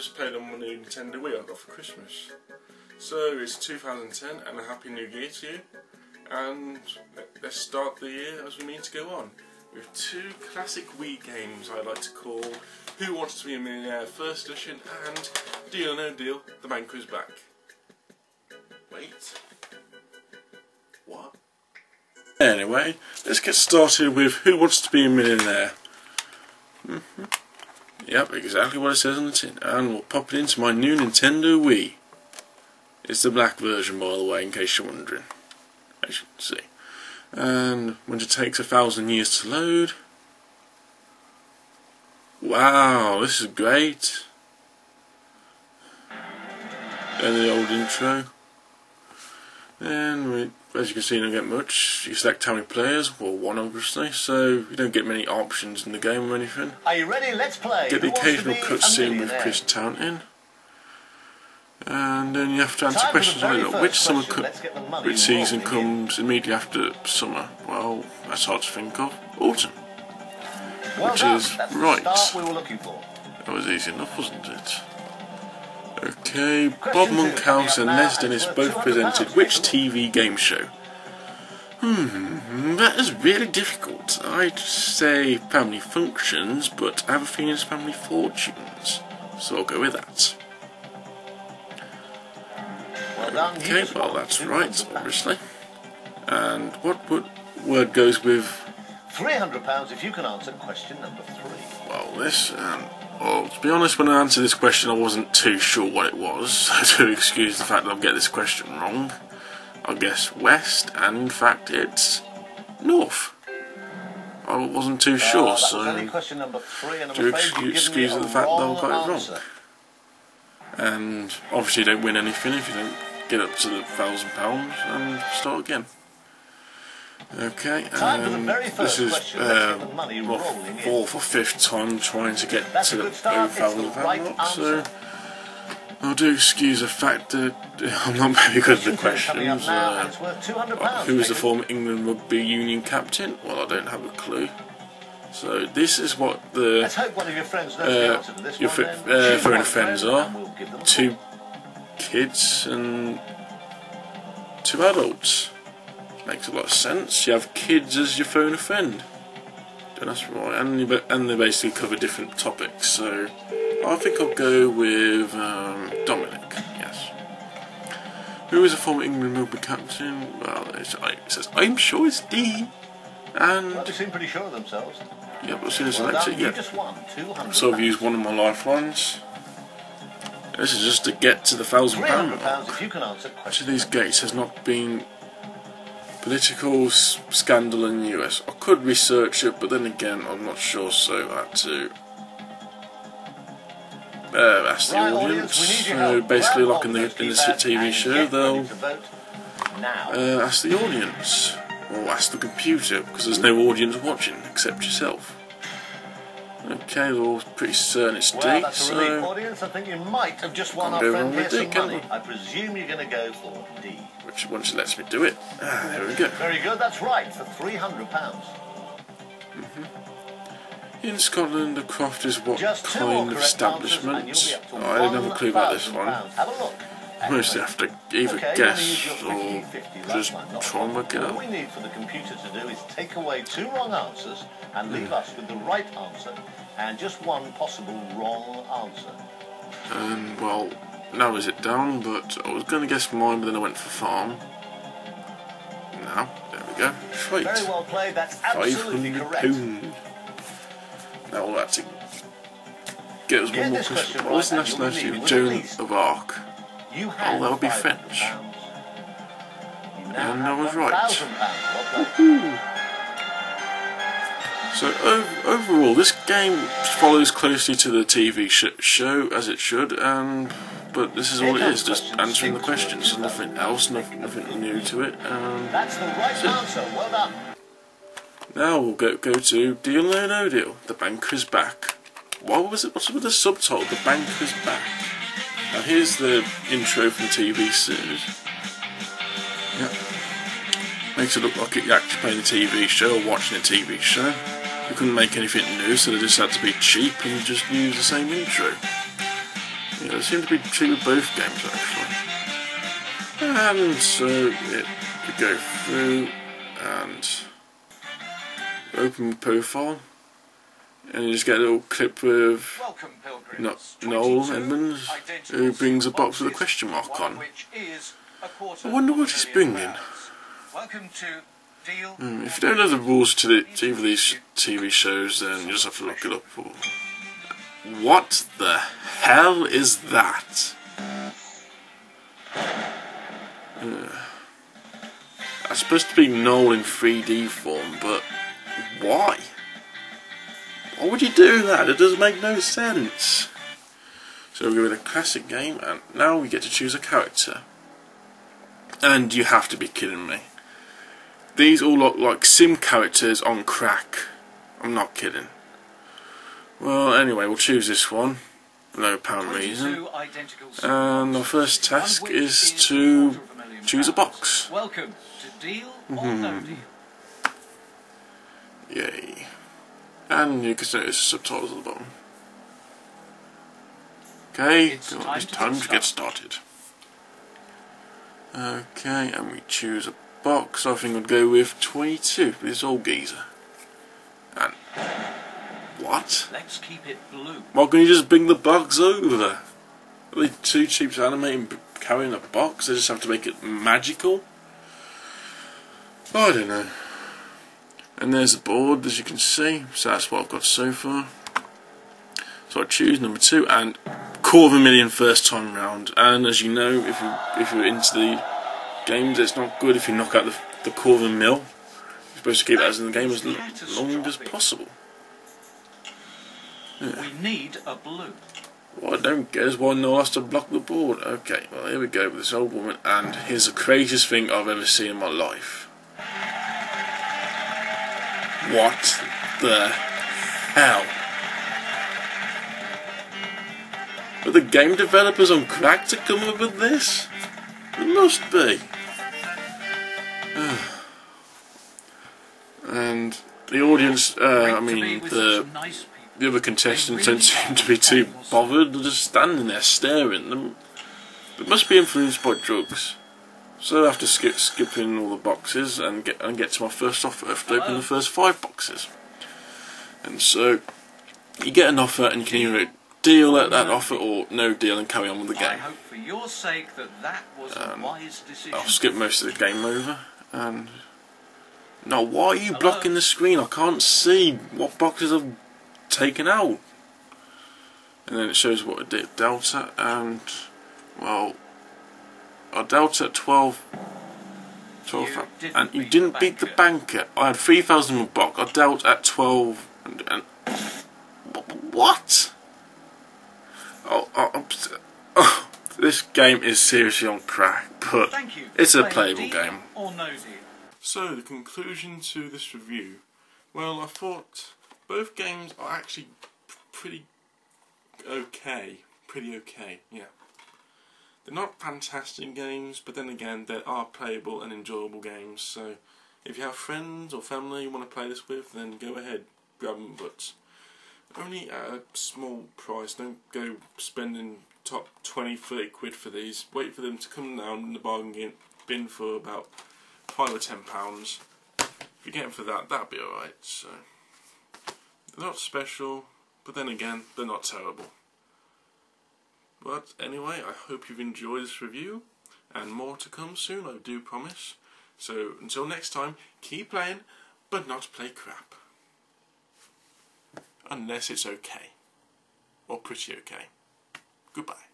just played on my new Nintendo Wii I got for Christmas. So it's 2010 and a Happy New Year to you. And let's start the year as we mean to go on with two classic Wii games I like to call Who Wants to Be a Millionaire First Edition and Deal or No Deal, The Banker is Back. Wait. What? Anyway, let's get started with Who Wants to Be a Millionaire. Yep, exactly what it says on the tin. And we'll pop it into my new Nintendo Wii. It's the black version, by the way, in case you're wondering. As you can see. And when it takes 1,000 years to load. Wow, this is great. And the old intro. And as you can see, you don't get much. You select how many players, well, one obviously, so you don't get many options in the game or anything. Are you ready? Let's play. Get the occasional cutscene with Chris Taunton. And then you have to answer questions like which season comes immediately after summer. Well, that's hard to think of. Autumn. Which is right. That was easy enough, wasn't it? Okay, Bob Monkhouse and Les Dennis both presented which TV game show? That is really difficult. I'd say Family Functions, but I have a feeling it's Family Fortunes. So I'll go with that. Okay, well that's right, obviously. And what word goes with £300 if you can answer question number 3. Well, well, to be honest, when I answered this question I wasn't too sure what it was, so to excuse the fact that I'll get this question wrong. I'll guess west, and in fact it's north. I wasn't too sure, so to excuse the fact that I got it wrong. And obviously you don't win anything if you don't get up to the £1,000 and start again. Okay, and this is my 4th or 5th time trying to get to the £1,000 mark, so I do excuse the fact that I'm not very good at the questions. Who is the former England Rugby Union captain? Well, I don't have a clue. So this is what the phone a friends are. 2 kids and 2 adults. Makes a lot of sense. You have kids as your phone a friend. And that's right. And they basically cover different topics. So I think I'll go with Dominic. Yes. Who is a former England rugby captain? Well, it says I'm sure it's D. And well, they seem pretty sure of themselves. Yeah, but as soon as I select it, yeah. So I've used one of my lifelines. This is just to get to the £1,000 mark. Each of these gates has not been political scandal in the US. I could research it, but then again, I'm not sure, so I had to ask the audience. So basically, like in this TV show, they'll ask the audience. Or ask the computer, because there's no audience watching except yourself. Okay, they're all pretty certain it's D, so audience, I think you might have just won our friend here some money. I presume you're going to go for D. Which once it lets me do it. There we go. Very good, that's right, for £300. In Scotland, a croft is what kind of establishment? I didn't have a clue about this one. Have a look. Mostly have to either guess or just try and work it out. All we need for the computer to do is take away 2 wrong answers and leave us with the right answer and just 1 possible wrong answer. And well, now is it down, but I was going to guess mine, but then I went for farm. Now, there we go. Right. Very well played, that's absolutely correct. £500. Now we'll have to get us one more question. What was the nationality of Joan of Arc? Oh, that would be French. And I was right. So overall, this game follows closely to the TV show as it should, but this is all it is, just answering the questions, nothing else, nothing new to it. That's the right answer. Well done. Now we'll go to Deal or No Deal. The Banker is Back. What was it? What's with the subtitle? The Banker is Back. Now here's the intro from the TV series. Yeah. Makes it look like you're actually playing a TV show or watching a TV show. They couldn't make anything new, so they just had to be cheap and just use the same intro. Yeah, there seem to be two with both games actually. And so we go through and open profile, and you just get a little clip with Noel Edmonds, who brings a box with a question mark on. I wonder what he's bringing. If you don't know the rules to either of these TV shows, then you just have to look it up. What the hell is that? That's supposed to be Noel in 3D form, but why? Why would you do that? It doesn't make no sense. So we go with a classic game, and now we get to choose a character. And you have to be kidding me. These all look like sim characters on crack. I'm not kidding. Well, anyway, we'll choose this one for no apparent reason. And our first task is to choose a box. Welcome to Deal or No Deal. Yay. And you can notice the subtitles at the bottom. Okay, it's time to get started. Okay, and we choose a box. I think I'd go with 22 for this old geezer. And what? Let's keep it blue. Why can't you just bring the box over? Are they too cheap to animate and carrying a box? They just have to make it magical? I don't know. And there's the board, as you can see. So that's what I've got so far. So I choose number 2 and $250,000 first time round. And as you know, if you're into the games, it's not good if you knock out the $250,000. You're supposed to keep that as in the game as long as possible. Yeah. We need a blue. What I don't get is why Noel has to block the board. Okay, well here we go with this old woman, and here's the craziest thing I've ever seen in my life. What the hell? Are the game developers on crack to come up with this? It must be. And the audience, the other contestants don't seem to be too bothered. They're just standing there staring. They must be influenced by drugs. So I have to skipping all the boxes and get to my first offer. I have to open the first 5 boxes. And so you get an offer, and you can either deal at that offer or no deal and carry on with the game. I hope for your sake that was a wise decision. I'll skip most of the game over. And no, why are you blocking the screen? I can't see what boxes I've taken out. And then it shows what I did dealt at, and well, I dealt at 12 and you didn't beat the banker. I had 3,000 in my box. I dealt at 12 and what? Oh, this game is seriously on crack, but it's a playable game. So the conclusion to this review, well, I thought both games are actually pretty okay, yeah. They're not fantastic games, but then again, they are playable and enjoyable games, so if you have friends or family you want to play this with, then go ahead, grab them, but only at a small price. Don't go spending top 20-30 quid for these. Wait for them to come down in the bargain bin for about £5 or £10. If you get them for that, that'd be alright. So they're not special, but then again, they're not terrible. But anyway, I hope you've enjoyed this review, and more to come soon, I do promise. So until next time, keep playing, but not play crap. Unless it's okay. Or pretty okay. Goodbye.